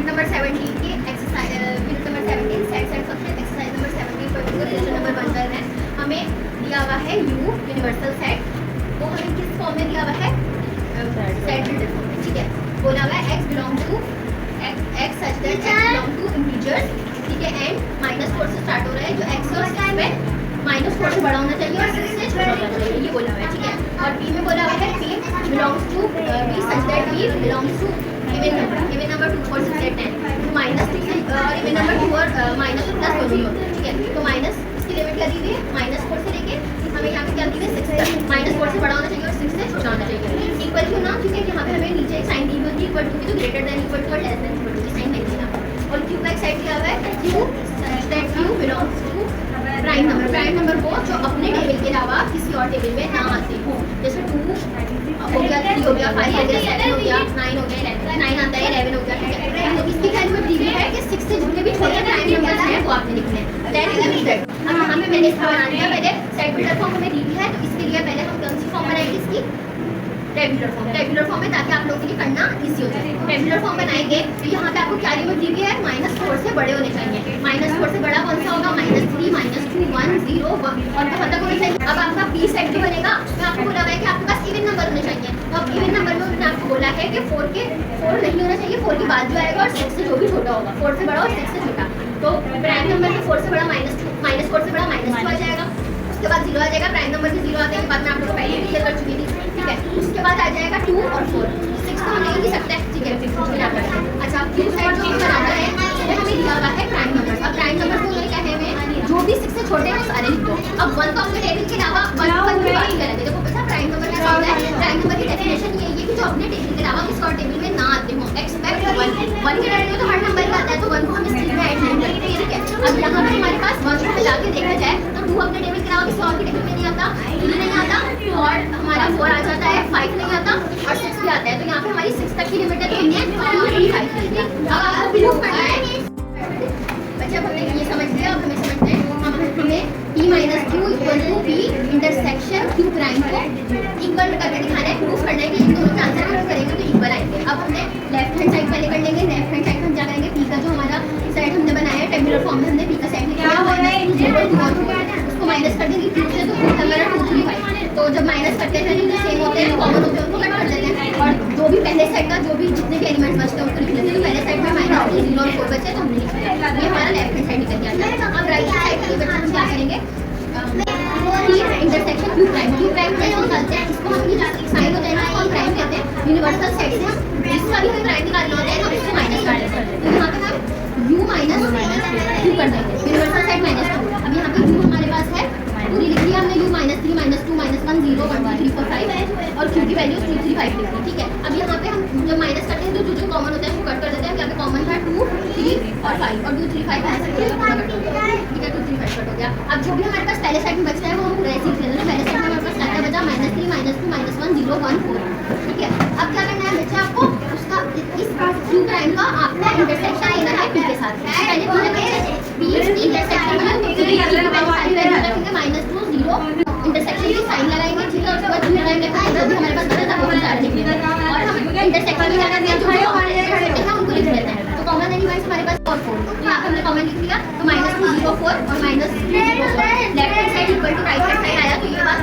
Number 17 की exercise unit number 17 set function exercise number 17 पर question number 1 कर रहे हैं। हमें दिया हुआ है यू यूनिवर्सल सेट, वो हमें किस फॉर्म में दिया हुआ है? सेट रिलेटेड फॉर्म में, ठीक है। बोला हुआ है x belong to x such that x belong to integers, ठीक है, एंड -4 से स्टार्ट हो रहा है, जो x और 6 में -4 से बड़ा होना चाहिए और 6 से छोटा होना चाहिए, ये बोला हुआ है, ठीक है। और b में बोला हुआ है p belongs to b such that b belongs to even number 2 4 6 8 10, तो -2 से और इवन नंबर 2 और -+ दोनों ही होते हैं, ठीक है। तो माइनस इसकी लिमिट क्या दी हुई है? -4 से लेके हमें यहाँ पे क्या दी है 6 तक, -4 से बड़ा होना चाहिए और 6 से छोटा होना चाहिए, इक्वल टू ना, ठीक है। यहाँ पे हमें नीचे एक साइन दी हुई है इक्वल टू की, तो ग्रेटर देन इक्वल टू और लेस देन इक्वल टू की साइन नहीं देना। और क्यू का एक साइड दिया हुआ है Q such that Q belongs to prime number वो जो अपने टेबल के अलावा किसी और टेबल में ना आते हो, जैसे 2 हो गया, 3 हो गया, 5 हो गया, 7 हो गया, 9 हो गया, 9 आता है, 11 हो गया, ठीक है। तो इसकी क्या लिमिट दी हुई है कि 6 से जितने भी छोटे प्राइम नंबर्स हैं वो आपने लिखने हैं, दैट इज सेट। अब यहाँ पे मैंने इसका बना दिया, पहले सेट बिल्डर फॉर्म हमें दी हुई है, तो इसके लिए पहले हम कौन सी फॉर्म बनाएंगे? इसकी टेबुलर फॉर्म में, ताकि आप लोगों के लिए करना इजी हो जाए। टेबुलर फॉर्म बनाएंगे तो यहाँ पे आपको क्या लिमिट दी हुई है? -4 से बड़े होने चाहिए। -4 से बड़ा कौन सा होगा? -3, -2, 1, 0, 1 और कहाँ तक होना चाहिए? अब आपका पी सेट जो बनेगा उसमें आपको बोला हुआ है कि आपके पास इवन नंबर होने चाहिए, तो अब इवन नंबर में उन्होंने आपको बोला है कि 4 नहीं होना चाहिए, 4 के बाद जो आएगा और 6 से जो भी छोटा होगा, 4 से बड़ा और 6 से छोटा। तो प्राइम नंबर में 4 से बड़ा -4 से बड़ा -2 आ जाएगा, उसके बाद 0 आ जाएगा। प्राइम नंबर के 0 आने के बाद मैं आप लोगों को पहले क्लियर कर चुकी थी, ठीक है। उसके बाद आ जाएगा 2 और 4, 6 तो हम नहीं लिख सकते, ठीक है। अच्छा, क्यू सेट जो हमें बनाना है वो हमें दिया हुआ है प्राइम नंबर। अब प्राइम नंबर को उन्होंने क्या है हमें जो भी 6 से छोटे हैं वो सारे लिख दो। अब 1 तो अपने टेबल के अलावा 1 की बात करेंगे। देखो पता प्राइम नंबर क्या होता है? प्राइम नंबर की डेफिनेशन ये है कि जो अपने टेबल के अलावा किसी और टेबल में ना आते हो, एक्सपेक्ट 1 के टेबल में तो हर नंबर का आता है, तो 1 को हम इस चीज में ऐड नहीं करते, ठीक है। अब यहाँ पे हमारे पास 1 को मिला के देखा जाए तो 2 अपने टेबल के अलावा किसी और के टेबल में नहीं आता, 3 नहीं आता और हमारा 4 आ जाता है, 5 नहीं आता और 6 भी आता है। तो यहाँ पे हमारी 6 तक की लिमिट है, तो हमने 2 3 5 लिख दिया। अब आपको प्रूव करना है बच्चा, हमने ये समझ लिया। अब हमें समझना है हमें p - q equal to p intersection q prime को इक्वल करके दिखाना है, प्रूफ करना है कि इन दोनों के आंसर हम करेंगे तो इक्वल आएंगे। अब हमने लेफ्ट हैंड साइड पहले कर लेंगे। लेफ्ट हैंड साइड हम क्या करेंगे? p का जो हमारा सेट हमने बनाया है टेबुलर फॉर्म में, हमने p का सेट लिखा है, उसको माइनस कर देंगे 2 से, तो हमारा 2 3 5। तो जब माइनस करते हैं जो सेम होते हैं कॉमन होते हैं उनको कट कर देते हैं, और जो भी पहले सेट का जो भी जितने भी एलिमेंट्स बचते हैं उनको लिख लेते हैं। तो पहले सेट में -2 0 और 4 बचे तो हमने लिख लिया, ये हमारा लेफ्ट हैंड साइड निकल गया। अब राइट हैंड साइड के लिए बच्चे हम क्या करेंगे? इंटरसेक्शन क्यू प्राइम कैसे निकालते हैं? इसको हम ये साइन होता है ना, इसको हम प्राइम कहते हैं। यूनिवर्सल सेट से हम जिसका भी प्राइम निकालना होता है हम इसको माइनस कर देते हैं, तो यहाँ पे हम u - q कर देंगे, यूनिवर्सल सेट -2। अब यहाँ पे u हमारे पास है, पूरी लिख लिया हमने, u -3 -2 -1 0 1 2 3 4 5 और q की वैल्यू 3 3 5 लिख दी, ठीक है। अब यहाँ पे हम जब माइनस करते हैं तो जो कॉमन होता है वो कट कर देते हैं। यहाँ पे कॉमन था 2 3 और 5 और 2 3 5 ऐसे ठीक है, 2 3 5 कट हो गया। अब जो भी हमारे पास पहले सेट में बचता है वो हम पूरा ऐसे लिख लेते हैं। पहले सेट में हमारे पास क्या बचा? -3 -2 -1 0 1 4, ठीक है। अब क्या करना है बच्चा? आपको उसका इस q प्राइम का आपका इंटरसेक्शन लेना है p के साथ। पहले p इंटरसेक्शन में -2 0 इंटरसेक्शन की साइन लगाएंगे, ठीक है। उसके बाद q प्राइम लिखेंगे, जो भी हमारे पास बचा था वो हम साथ लिख लेंगे और हम इंटरसेक्शन में क्या करते हैं? जो भी कॉमन एलिमेंट्स हैं उनको लिख लेते हैं। तो कॉमन एलिमेंट्स हमारे पास 4 4, तो यहाँ पे हमने कॉमन लिख लिया, तो -2 0 4 और -3 0 4। Left hand side equal to right hand side आया, तो ये बात